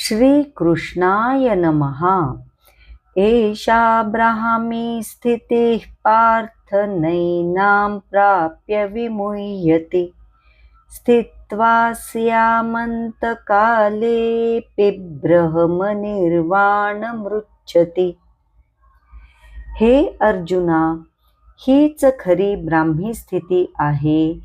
श्रीकृष्णाय नमः। एषा ब्राह्मी स्थितिः पार्थ नैनां प्राप्य विमुह्यते। स्थित्वा स्यामन्तकालेऽपि ब्रह्मनिर्वाणमृच्छति। हे अर्जुना, हीच खरी ब्राह्मी स्थिती आहे,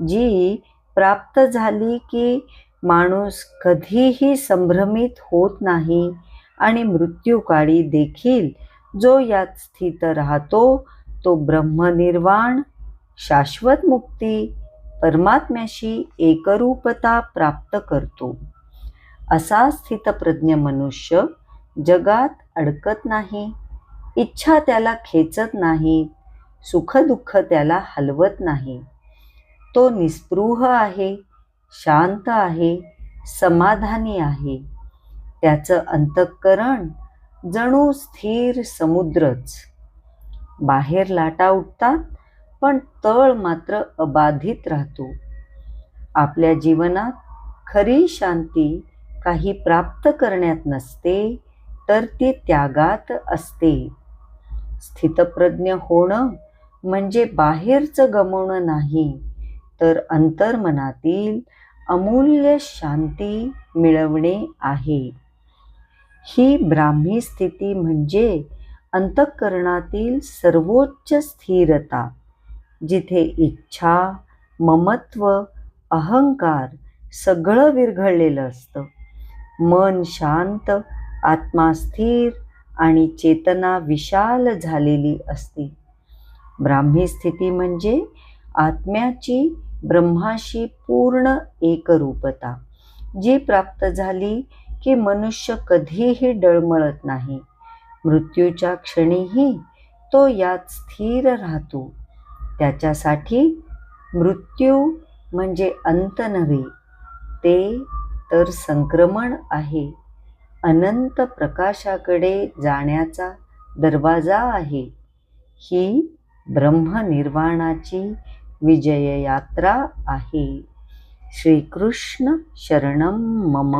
जी प्राप्त झाली की माणूस कधीही संभ्रमित होत नाही आणि मृत्यूकाळी देखील जो यात स्थित राहतो तो ब्रह्मनिर्वाण, शाश्वत मुक्ती, परमात्म्याशी एकरूपता प्राप्त करतो। असा स्थितप्रज्ञ मनुष्य जगात अडकत नाही, इच्छा त्याला खेचत नाही, सुखदुःख त्याला हलवत नाही। तो निस्पृह आहे, शांत आहे, समाधानी आहे। त्याचं अंतःकरण जणू स्थिर समुद्रच। बाहेर लाटा उठतात, पण तळ मात्र अबाधित राहतो। आपल्या जीवनात खरी शांती काही प्राप्त करण्यात नसते, तर ती त्यागात असते। स्थितप्रज्ञ होणं म्हणजे बाहेरचं गमावणं नाही, तर अंतर्मनातील अमूल्य शांती मिळवणे आहे। ही ब्राह्मी स्थिती म्हणजे अंतःकरणातील सर्वोच्च स्थिरता, जिथे इच्छा, ममत्व, अहंकार सगळं विरघळलेलं असतं। मन शांत, आत्मा स्थिर आणि चेतना विशाल झालेली असते। ब्राह्मी स्थिती म्हणजे आत्म्याची ब्रह्माशी पूर्ण एकरूपता, जी प्राप्त झाली की मनुष्य कधीही डळमळत नाही। मृत्यूच्या क्षणीही तो यात स्थिर राहतो। त्याच्यासाठी मृत्यू म्हणजे अंत नव्हे, ते तर संक्रमण आहे, अनंत प्रकाशाकडे जाण्याचा दरवाजा आहे। ही ब्रह्मनिर्वाणाची विजय यात्रा आहे। श्रीकृष्ण शरणं मम।